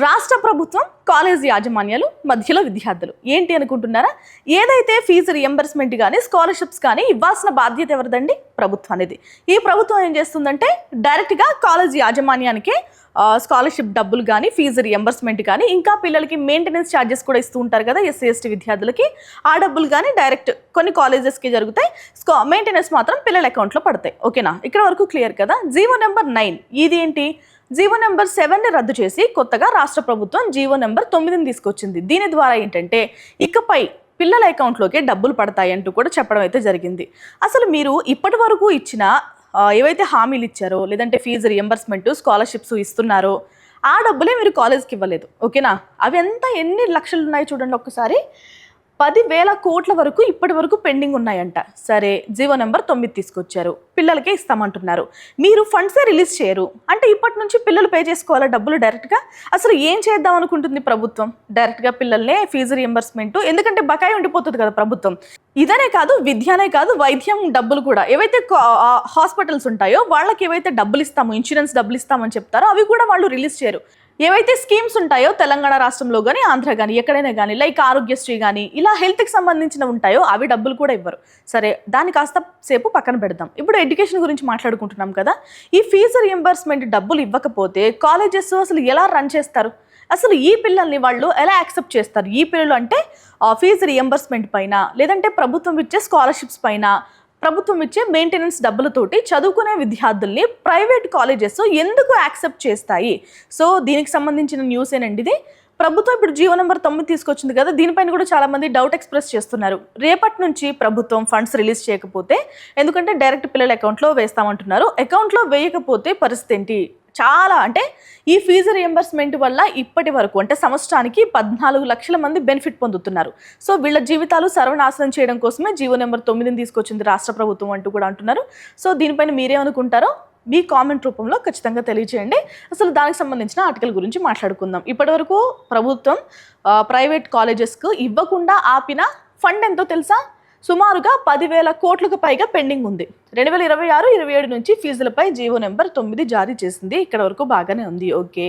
రాష్ట్ర ప్రభుత్వం కాలేజ్ యాజమాన్యాలు మధ్యలో విద్యార్థులు ఏంటి అనుకుంటున్నారా? ఏదైతే ఫీజు రియంబర్స్మెంట్ కానీ స్కాలర్షిప్స్ కానీ ఇవ్వాల్సిన బాధ్యత ఎవరిదండి? ప్రభుత్వం అనేది. ఈ ప్రభుత్వం ఏం చేస్తుందంటే డైరెక్ట్గా కాలేజ్ యాజమాన్యానికి స్కాలర్షిప్ డబ్బులు కానీ ఫీజు రియంబర్స్మెంట్ కానీ ఇంకా పిల్లలకి మెయింటెనెన్స్ ఛార్జెస్ కూడా ఇస్తూ ఉంటారు కదా ఎస్సీ ఎస్టీ విద్యార్థులకి. ఆ డబ్బులు కానీ డైరెక్ట్ కొన్ని కాలేజెస్కి జరుగుతాయి, మెయింటెనెన్స్ మాత్రం పిల్లల అకౌంట్లో పడతాయి. ఓకేనా? ఇక్కడ వరకు క్లియర్ కదా? జీవో నెంబర్ 9 ఇది ఏంటి? జీవో నెంబర్ 7ని రద్దు చేసి కొత్తగా రాష్ట్ర ప్రభుత్వం జీవో నెంబర్ 9ని తీసుకొచ్చింది. దీని ద్వారా ఏంటంటే ఇకపై పిల్లల అకౌంట్లోకి డబ్బులు పడతాయి అంటూ కూడా చెప్పడం అయితే జరిగింది. అసలు మీరు ఇప్పటి వరకు ఇచ్చిన ఏవైతే హామీలు ఇచ్చారో లేదంటే ఫీజు రియంబర్స్మెంట్ స్కాలర్షిప్స్ ఇస్తున్నారో ఆ డబ్బులే మీరు కాలేజ్కి ఇవ్వలేదు. ఓకేనా? అవి ఎంత ఎన్ని లక్షలు ఉన్నాయి చూడండి ఒక్కసారి. 10,000 కోట్ల వరకు ఇప్పటి వరకు పెండింగ్ ఉన్నాయంట. సరే, జీవో నెంబర్ 9 తీసుకొచ్చారు, పిల్లలకే ఇస్తామంటున్నారు. మీరు ఫండ్సే రిలీజ్ చేయరు అంటే ఇప్పటి నుంచి పిల్లలు పే చేసుకోవాలా డబ్బులు డైరెక్ట్గా? అసలు ఏం చేద్దాం అనుకుంటుంది ప్రభుత్వం? డైరెక్ట్గా పిల్లల్నే ఫీజు రియంబర్స్మెంట్, ఎందుకంటే బకాయి ఉండిపోతుంది కదా ప్రభుత్వం. ఇదనే కాదు, విద్యనే కాదు, వైద్యం డబ్బులు కూడా ఏవైతే హాస్పిటల్స్ ఉంటాయో వాళ్ళకి ఏవైతే డబ్బులు ఇస్తామో, ఇన్సూరెన్స్ డబ్బులు ఇస్తామని చెప్తారో అవి కూడా వాళ్ళు రిలీజ్ చేయరు. ఏవైతే స్కీమ్స్ ఉంటాయో తెలంగాణ రాష్ట్రంలో కానీ ఆంధ్ర కానీ ఎక్కడైనా కానీ లైక్ ఆరోగ్యశ్రీ కానీ ఇలా హెల్త్కి సంబంధించిన ఉంటాయో అవి డబ్బులు కూడా ఇవ్వరు. సరే, దాన్ని కాస్త సేపు పక్కన పెడదాం. ఇప్పుడు ఎడ్యుకేషన్ గురించి మాట్లాడుకుంటున్నాం కదా. ఈ ఫీజు రియంబర్స్మెంట్ డబ్బులు ఇవ్వకపోతే కాలేజెస్ అసలు ఎలా రన్ చేస్తారు? అసలు ఈ పిల్లల్ని వాళ్ళు ఎలా యాక్సెప్ట్ చేస్తారు? ఈ పిల్లలు అంటే ఫీజు రియంబర్స్మెంట్ పైన లేదంటే ప్రభుత్వం ఇచ్చే స్కాలర్షిప్స్ పైన, ప్రభుత్వం ఇచ్చే మెయింటెనెన్స్ డబ్బులతోటి చదువుకునే విద్యార్థుల్ని ప్రైవేట్ కాలేజెస్ ఎందుకు యాక్సెప్ట్ చేస్తాయి? సో దీనికి సంబంధించిన న్యూస్ ఏనండి ఇది. ప్రభుత్వం ఇప్పుడు జీవో నెంబర్ 9 తీసుకొచ్చింది కదా, దీనిపైన కూడా చాలా మంది డౌట్ ఎక్స్ప్రెస్ చేస్తున్నారు. రేపటి నుంచి ప్రభుత్వం ఫండ్స్ రిలీజ్ చేయకపోతే, ఎందుకంటే డైరెక్ట్ పిల్లల అకౌంట్లో వేస్తామంటున్నారు, అకౌంట్లో వేయకపోతే పరిస్థితి ఏంటి? చాలా అంటే ఈ ఫీజు రియంబర్స్మెంట్ వల్ల ఇప్పటి వరకు అంటే సంవత్సరానికి 14 లక్షల మంది బెనిఫిట్ పొందుతున్నారు. సో వీళ్ళ జీవితాలు సర్వనాశనం చేయడం కోసమే జీవో నెంబర్ 9ని తీసుకొచ్చింది రాష్ట్ర ప్రభుత్వం అంటూ కూడా అంటున్నారు. సో దీనిపైన మీరేమనుకుంటారో మీ కామెంట్ రూపంలో ఖచ్చితంగా తెలియజేయండి. అసలు దానికి సంబంధించిన ఆర్టికల్ గురించి మాట్లాడుకుందాం. ఇప్పటివరకు ప్రభుత్వం ప్రైవేట్ కాలేజెస్కు ఇవ్వకుండా ఆపిన ఫండ్ ఎంతో తెలుసా? సుమారుగా 10,000 కోట్లకు పైగా పెండింగ్ ఉంది. 2026-27 నుంచి ఫీజులపై జీవో నెంబర్ 9 జారీ చేసింది. ఇక్కడ వరకు బాగానే ఉంది. ఓకే,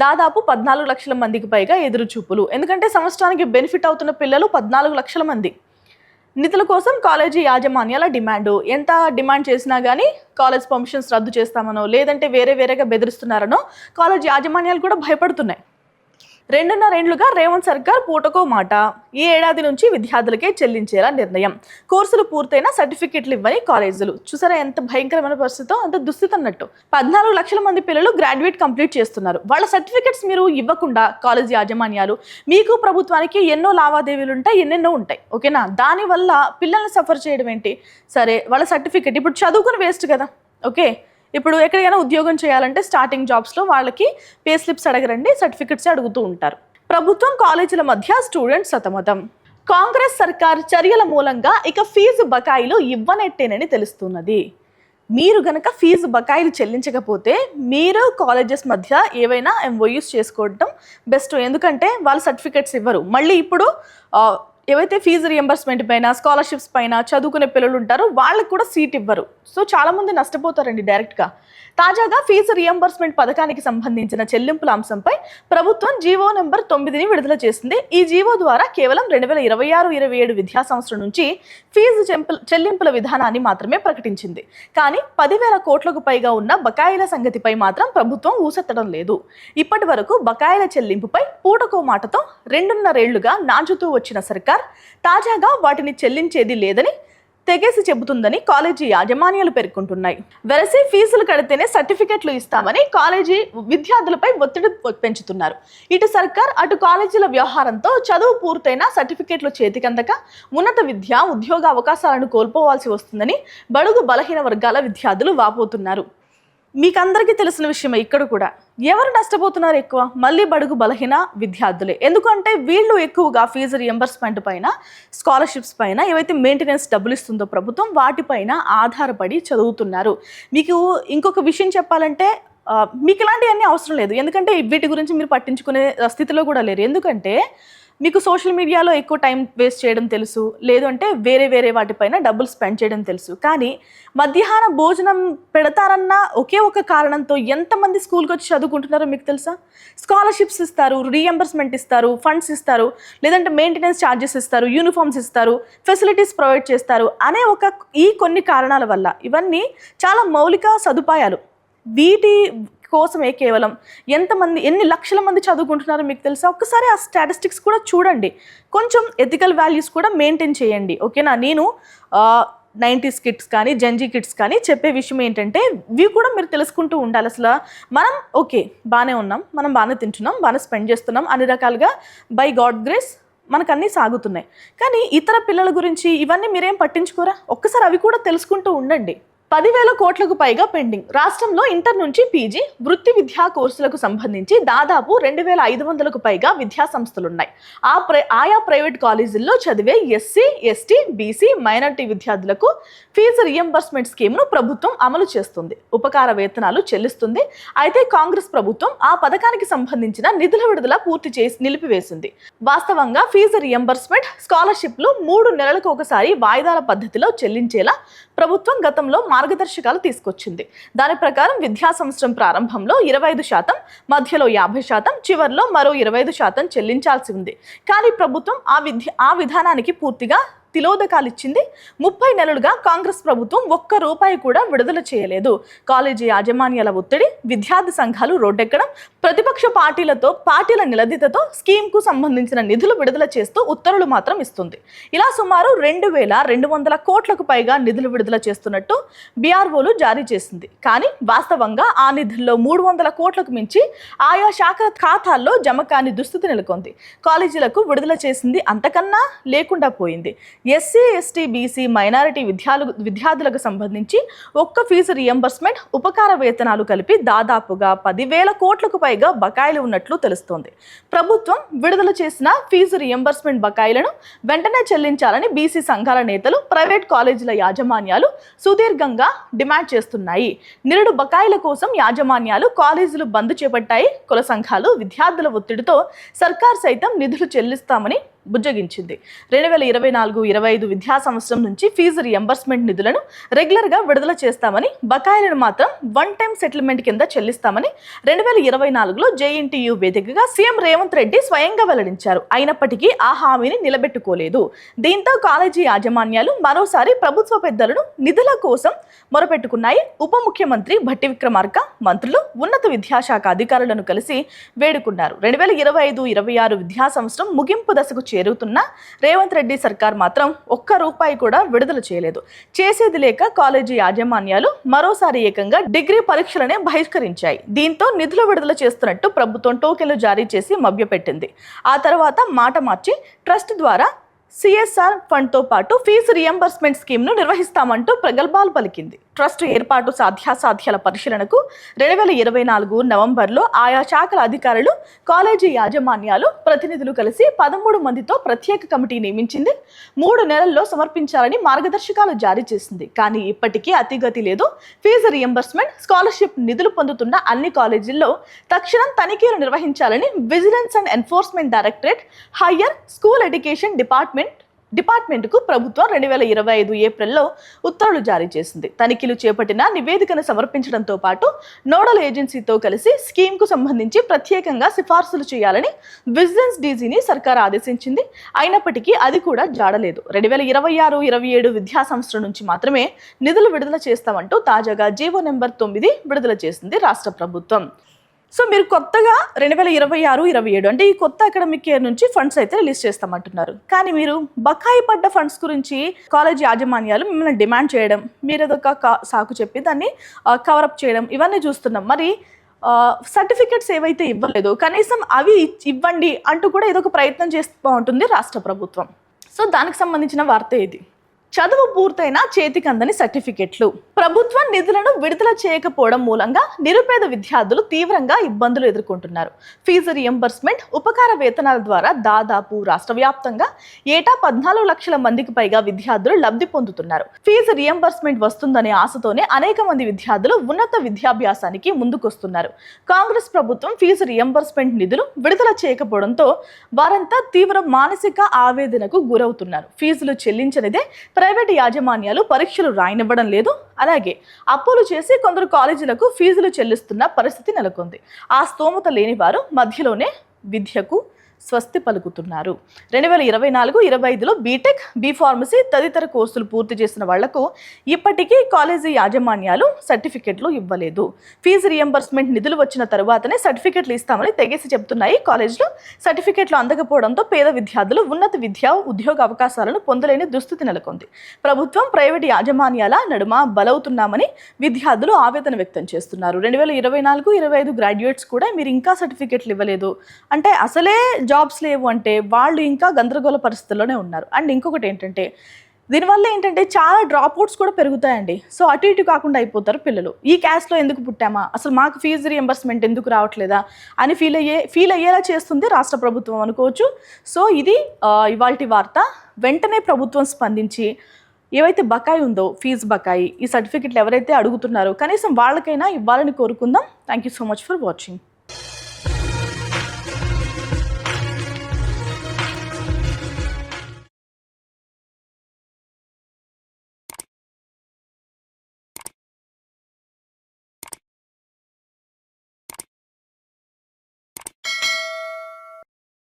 దాదాపు 14 లక్షల మందికి పైగా ఎదురు చూపులు. ఎందుకంటే సంవత్సరానికి బెనిఫిట్ అవుతున్న పిల్లలు 14 లక్షల మంది. నిధుల కోసం కాలేజీ యాజమాన్యాల డిమాండ్. ఎంత డిమాండ్ చేసినా కానీ కాలేజ్ పర్మిషన్స్ రద్దు చేస్తామనో లేదంటే వేరేగా బెదిరిస్తున్నారనో కాలేజ్ యాజమాన్యాలు కూడా భయపడుతున్నాయి. 2.5 ఏళ్లుగా రేవంత్ సర్కార్ పూటకో మాట. ఈ ఏడాది నుంచి విద్యార్థులకే చెల్లించేలా నిర్ణయం. కోర్సులు పూర్తయిన సర్టిఫికెట్లు ఇవ్వని కాలేజీలు. చూసారా ఎంత భయంకరమైన పరిస్థితో, అంత దుస్థితి అన్నట్టు. 14 లక్షల మంది పిల్లలు గ్రాడ్యుయేట్ కంప్లీట్ చేస్తున్నారు. వాళ్ళ సర్టిఫికెట్స్ మీరు ఇవ్వకుండా కాలేజ్ యాజమాన్యాలు, మీకు ప్రభుత్వానికి ఎన్నో లావాదేవీలు ఉంటాయి, ఎన్నెన్నో ఉంటాయి. ఓకేనా? దానివల్ల పిల్లల్ని సఫర్ చేయడం ఏంటి? సరే, వాళ్ళ సర్టిఫికెట్ ఇప్పుడు చదువుకుని వేస్ట్ కదా. ఓకే, ఇప్పుడు ఎక్కడికైనా ఉద్యోగం చేయాలంటే స్టార్టింగ్ జాబ్స్లో వాళ్ళకి పే స్లిప్స్ అడగరండి, సర్టిఫికెట్స్ అడుగుతూ ఉంటారు. ప్రభుత్వం కాలేజీల మధ్య స్టూడెంట్స్ సతమతం. కాంగ్రెస్ సర్కార్ చర్యల మూలంగా ఇక ఫీజు బకాయిలు ఇవ్వనట్టేనని తెలుస్తున్నది. మీరు గనక ఫీజు బకాయిలు చెల్లించకపోతే మీరు కాలేజెస్ మధ్య ఏవైనా ఎంఓయూస్ చేసుకోవడం బెస్ట్. ఎందుకంటే వాళ్ళు సర్టిఫికెట్స్ ఇవ్వరు. మళ్ళీ ఇప్పుడు ఏవైతే ఫీజు రియంబర్స్మెంట్ పైన స్కాలర్షిప్స్ పైన చదువుకునే పిల్లలు ఉంటారో వాళ్ళకి కూడా సీట్ ఇవ్వరు. సో చాలామంది నష్టపోతారండి డైరెక్ట్గా. తాజాగా ఫీజు రియంబర్స్మెంట్ పథకానికి సంబంధించిన చెల్లింపుల అంశంపై ప్రభుత్వం జీవో నెంబర్ 9ని విడుదల చేసింది. ఈ జీవో ద్వారా కేవలం 2026-27 విద్యా సంవత్సరం నుంచి ఫీజు చెల్లింపుల విధానాన్ని మాత్రమే ప్రకటించింది. కానీ 10,000 కోట్లకు పైగా ఉన్న బకాయిల సంగతిపై మాత్రం ప్రభుత్వం ఊసెత్తడం లేదు. ఇప్పటి వరకు బకాయిల చెల్లింపుపై పూటకో మాటతో 2.5 ఏళ్లుగా నాంచుతూ వచ్చిన సర్కార్ తాజాగా వాటిని చెల్లించేది లేదని తెగేసి చెబుతుందని కాలేజీ యాజమాన్యాలు పేర్కొంటున్నాయి. వెరసి ఫీజులు కడితేనే సర్టిఫికెట్లు ఇస్తామని కాలేజీ విద్యార్థులపై ఒత్తిడి పెంచుతున్నారు. ఇటు సర్కార్ అటు కాలేజీల వ్యవహారంతో చదువు పూర్తయిన సర్టిఫికెట్లు చేతికందక ఉన్నత విద్య ఉద్యోగ అవకాశాలను కోల్పోవాల్సి వస్తుందని బడుగు బలహీన వర్గాల విద్యార్థులు వాపోతున్నారు. మీకందరికీ తెలిసిన విషయమే ఇక్కడ కూడా. ఎవరు నష్టపోతున్నారు ఎక్కువ? మళ్ళీ బడుగు బలహీన విద్యార్థులే. ఎందుకంటే వీళ్ళు ఎక్కువగా ఫీజు రియంబర్స్మెంట్ పైన, స్కాలర్షిప్స్ పైన ఏవైతే మెయింటెనెన్స్ డబ్బులు ఇస్తుందో ప్రభుత్వం వాటిపైన ఆధారపడి చదువుతున్నారు. మీకు ఇంకొక విషయం చెప్పాలంటే మీకు ఇలాంటివన్నీ అవసరం లేదు. ఎందుకంటే వీటి గురించి మీరు పట్టించుకునే స్థితిలో కూడా లేరు. ఎందుకంటే మీకు సోషల్ మీడియాలో ఎక్కువ టైం వేస్ట్ చేయడం తెలుసు, లేదు అంటే వేరే వేరే వాటిపైన డబ్బులు స్పెండ్ చేయడం తెలుసు. కానీ మధ్యాహ్న భోజనం పెడతారన్న ఒకే ఒక కారణంతో ఎంతమంది స్కూల్కి వచ్చి చదువుకుంటున్నారో మీకు తెలుసా? స్కాలర్షిప్స్ ఇస్తారు, రీఎంబర్స్మెంట్ ఇస్తారు, ఫండ్స్ ఇస్తారు, లేదంటే మెయింటెనెన్స్ ఛార్జెస్ ఇస్తారు, యూనిఫామ్స్ ఇస్తారు, ఫెసిలిటీస్ ప్రొవైడ్ చేస్తారు అనే ఈ కొన్ని కారణాల వల్ల ఇవన్నీ చాలా మౌలిక సదుపాయాలు. వీటి కోసమే కేవలం ఎన్ని లక్షల మంది చదువుకుంటున్నారో మీకు తెలుసా? ఒక్కసారి ఆ స్టాటిస్టిక్స్ కూడా చూడండి. కొంచెం ఎథికల్ వాల్యూస్ కూడా మెయింటైన్ చేయండి, ఓకేనా? నేను 90s కిడ్స్ కానీ జెన్జీ కిడ్స్ కానీ చెప్పే విషయం ఏంటంటే ఇవి కూడా మీరు తెలుసుకుంటూ ఉండాలి. అసలు మనం ఓకే బాగానే ఉన్నాం, మనం బాగానే తింటున్నాం, బాగానే స్పెండ్ చేస్తున్నాం, అన్ని రకాలుగా బై గాడ్ గ్రేస్ మనకు అన్నీ సాగుతున్నాయి. కానీ ఇతర పిల్లల గురించి ఇవన్నీ మీరేం పట్టించుకోరా? ఒక్కసారి అవి కూడా తెలుసుకుంటూ ఉండండి. 10,000 కోట్లకు పైగా పెండింగ్. రాష్ట్రంలో ఇంటర్ నుంచి పీజీ వృత్తి విద్యా కోర్సులకు సంబంధించి దాదాపు 2,500కు పైగా విద్యా సంస్థలున్నాయి. ఆయా ప్రైవేట్ కాలేజీల్లో చదివే ఎస్సీ, ఎస్టీ, బీసీ, మైనారిటీ విద్యార్థులకు ఫీజు రియంబర్స్మెంట్ స్కీమ్ను ప్రభుత్వం అమలు చేస్తుంది. ఉపకార వేతనాలు చెల్లిస్తుంది. అయితే కాంగ్రెస్ ప్రభుత్వం ఆ పథకానికి సంబంధించిన నిధుల విడుదల పూర్తి చేసి నిలిపివేసింది. వాస్తవంగా ఫీజు రియంబర్స్మెంట్ స్కాలర్షిప్లు 3 నెలలకు ఒకసారి వాయిదాల పద్ధతిలో చెల్లించేలా ప్రభుత్వం గతంలో మార్గదర్శకాలు తీసుకొచ్చింది. దాని ప్రకారం విద్యా సంవత్సరం ప్రారంభంలో 25%, మధ్యలో 50%, చివరిలో మరో 25% చెల్లించాల్సి ఉంది. కానీ ప్రభుత్వం ఆ విధానానికి పూర్తిగా తిలోదకాలు ఇచ్చింది. 30 నెలలుగా కాంగ్రెస్ ప్రభుత్వం ఒక్క రూపాయి కూడా విడుదల చేయలేదు. కాలేజీ యాజమాన్యాల ఒత్తిడి, విద్యార్థి సంఘాలు రోడ్డెక్కడం, ప్రతిపక్ష పార్టీల నిలదీతతో స్కీమ్కు సంబంధించిన నిధులు విడుదల చేస్తూ ఉత్తర్వులు మాత్రం ఇస్తుంది. ఇలా సుమారు 2,200 కోట్లకు పైగా నిధులు విడుదల చేస్తున్నట్టు బీఆర్ఓలు జారీ చేసింది. కానీ వాస్తవంగా ఆ నిధుల్లో 300 కోట్లకు మించి ఆయా శాఖల ఖాతాల్లో జమ కాని దుస్థితి నెలకొంది. కాలేజీలకు విడుదల చేసింది అంతకన్నా లేకుండా పోయింది. ఎస్సీ, ఎస్టీ, బీసీ, మైనారిటీ విద్యార్థులకు సంబంధించి ఒక్క ఫీజు రియంబర్స్మెంట్, ఉపకార వేతనాలు కలిపి దాదాపుగా 10,000 కోట్లకు పైగా బకాయిలు ఉన్నట్లు తెలుస్తోంది. ప్రభుత్వం విడుదల చేసిన ఫీజు రియంబర్స్మెంట్ బకాయిలను వెంటనే చెల్లించాలని బీసీ సంఘాల నేతలు, ప్రైవేట్ కాలేజీల యాజమాన్యాలు సుదీర్ఘంగా డిమాండ్ చేస్తున్నాయి. నిరుడు బకాయిల కోసం యాజమాన్యాలు కాలేజీలు బంద్ చేపట్టాయి. కుల సంఘాలు, విద్యార్థుల ఒత్తిడితో సర్కార్ సైతం నిధులు చెల్లిస్తామని బుజ్జగించింది. 2024-25 విద్యా సంవత్సరం నుంచి ఫీజు రియంబర్స్మెంట్ నిధులను రెగ్యులర్గా విడుదల చేస్తామని, బకాయిలను మాత్రం వన్ టైం సెటిల్మెంట్ కింద చెల్లిస్తామని 2024లో జేఎన్టీయూ వేదికగా సీఎం రేవంత్ రెడ్డి స్వయంగా వెల్లడించారు. అయినప్పటికీ ఆ హామీని నిలబెట్టుకోలేదు. దీంతో కాలేజీ యాజమాన్యాలు మరోసారి ప్రభుత్వ పెద్దలను నిధుల కోసం మొరపెట్టుకున్నాయి. ఉప ముఖ్యమంత్రి భట్టి విక్రమార్క, మంత్రులు, ఉన్నత విద్యాశాఖ అధికారులను కలిసి వేడుకున్నారు. 2025-26 విద్యా సంవత్సరం ముగింపు దశకు చేరుతున్న రేవంత్ రెడ్డి సర్కార్ మాత్రం ఒక్క రూపాయి కూడా విడుదల చేయలేదు. చేసేది లేక కాలేజీ యాజమాన్యాలు మరోసారి ఏకంగా డిగ్రీ పరీక్షలనే బహిష్కరించాయి. దీంతో నిధులు విడుదల చేస్తున్నట్టు ప్రభుత్వం టోకెన్లు జారీ చేసి మభ్యపెట్టింది. ఆ తర్వాత మాట మార్చి ట్రస్ట్ ద్వారా సిఎస్ఆర్ ఫండ్తో పాటు ఫీజు రియంబర్స్మెంట్ స్కీమ్ను నిర్వహిస్తామంటూ ప్రగల్భాలు పలికింది. ట్రస్ట్ ఏర్పాటు సాధ్యాసాధ్యాల పరిశీలనకు 2024 నవంబర్లో ఆయా శాఖల అధికారులు, కాలేజీ యాజమాన్యాలు, ప్రతినిధులు కలిసి 13 మందితో ప్రత్యేక కమిటీ నియమించింది. 3 నెలల్లో సమర్పించాలని మార్గదర్శకాలు జారీ చేసింది. కానీ ఇప్పటికీ అతిగతి లేదు. ఫీజు రియంబర్స్మెంట్, స్కాలర్షిప్ నిధులు పొందుతున్న అన్ని కాలేజీల్లో తక్షణం తనిఖీలు నిర్వహించాలని vigilance and enforcement directorate, higher school education డిపార్ట్మెంట్కు ప్రభుత్వం 2025 ఏప్రిల్లో ఉత్తర్వులు జారీ చేసింది. తనిఖీలు చేపట్టిన నివేదికను సమర్పించడంతో పాటు నోడల్ ఏజెన్సీతో కలిసి స్కీమ్కు సంబంధించి ప్రత్యేకంగా సిఫార్సులు చేయాలని విజిలెన్స్ డీజీని సర్కార్ ఆదేశించింది. అయినప్పటికీ అది కూడా జాడలేదు. 2026-27 విద్యా సంవత్సరం నుంచి మాత్రమే నిధులు విడుదల చేస్తామంటూ తాజాగా జీవో నెంబర్ 9 విడుదల చేసింది రాష్ట్ర ప్రభుత్వం. సో మీరు కొత్తగా 2026-27 అంటే ఈ కొత్త అకాడమిక్ ఇయర్ నుంచి ఫండ్స్ అయితే రిలీజ్ చేస్తామంటున్నారు. కానీ మీరు బకాయి పడ్డ ఫండ్స్ గురించి కాలేజ్ యాజమాన్యాలు మిమ్మల్ని డిమాండ్ చేయడం, మీరు ఏదొక సాకు చెప్పి దాన్ని కవరప్ చేయడం, ఇవన్నీ చూస్తున్నాం. మరి సర్టిఫికెట్స్ ఏవైతే ఇవ్వలేదో కనీసం అవి ఇవ్వండి అంటూ కూడా ఏదో ఒక ప్రయత్నం చేస్తూ ఉంటుంది రాష్ట్ర ప్రభుత్వం. సో దానికి సంబంధించిన వార్త ఇది. చదువు పూర్తయిన చేతికి అందని సర్టిఫికెట్లు. ప్రభుత్వం నిధులను విడుదల చేయకపోవడం మూలంగా నిరుపేద విద్యార్థులు తీవ్రంగా ఇబ్బందులు ఎదుర్కొంటున్నారు. ఫీజు రియంబర్స్మెంట్, ఉపకార వేతనాల ద్వారా దాదాపు రాష్ట్ర వ్యాప్తంగా ఏటా 14 లక్షల మందికి పైగా విద్యార్థులు లబ్ధి పొందుతున్నారు. ఫీజు రియంబర్స్మెంట్ వస్తుందనే ఆశతోనే అనేక మంది విద్యార్థులు ఉన్నత విద్యాభ్యాసానికి ముందుకొస్తున్నారు. కాంగ్రెస్ ప్రభుత్వం ఫీజు రియంబర్స్మెంట్ నిధులు విడుదల చేయకపోవడంతో వారంతా తీవ్ర మానసిక ఆవేదనకు గురవుతున్నారు. ఫీజులు చెల్లించనిదే ప్రైవేటు యాజమాన్యాలు పరీక్షలు రాయనివ్వడం లేదు. అలాగే అప్పులు చేసి కొందరు కాలేజీలకు ఫీజులు చెల్లిస్తున్న పరిస్థితి నెలకొంది. ఆ స్తోమత లేని వారు మధ్యలోనే విద్యకు స్వస్తి పలుకుతున్నారు. 2024-25లో బీటెక్, బీఫార్మసీ తదితర కోర్సులు పూర్తి చేసిన వాళ్లకు ఇప్పటికీ కాలేజీ యాజమాన్యాలు సర్టిఫికెట్లు ఇవ్వలేదు. ఫీజు రియంబర్స్మెంట్ నిధులు వచ్చిన తరువాతనే సర్టిఫికెట్లు ఇస్తామని తెగేసి చెప్తున్నాయి కాలేజీలు. సర్టిఫికెట్లు అందకపోవడంతో పేద విద్యార్థులు ఉన్నత విద్యా ఉద్యోగ అవకాశాలను పొందలేని దుస్థితి నెలకొంది. ప్రభుత్వం, ప్రైవేటు యాజమాన్యాల నడుమ బలవుతున్నామని విద్యార్థులు ఆవేదన వ్యక్తం చేస్తున్నారు. 2024-25 గ్రాడ్యుయేట్స్ కూడా మీరు ఇంకా సర్టిఫికెట్లు ఇవ్వలేదు అంటే అసలే జాబ్స్ లేవు అంటే వాళ్ళు ఇంకా గందరగోళ పరిస్థితుల్లోనే ఉన్నారు. అండ్ ఇంకొకటి ఏంటంటే దీనివల్ల ఏంటంటే చాలా డ్రాప్ అవుట్స్ కూడా పెరుగుతాయండి. సో అటు ఇటు కాకుండా అయిపోతారు పిల్లలు. ఈ క్యాస్ట్లో ఎందుకు పుట్టామా, అసలు మాకు ఫీజు రియంబర్స్మెంట్ ఎందుకు రావట్లేదా అని ఫీల్ అయ్యేలా చేస్తుంది రాష్ట్ర ప్రభుత్వం అనుకోవచ్చు. సో ఇది ఇవాల్టి వార్త. వెంటనే ప్రభుత్వం స్పందించి ఏవైతే బకాయి ఉందో ఫీజు బకాయి, ఈ సర్టిఫికెట్లు ఎవరైతే అడుగుతున్నారో కనీసం వాళ్ళకైనా ఇవ్వాలని కోరుకుందాం. Thank you so much for watching.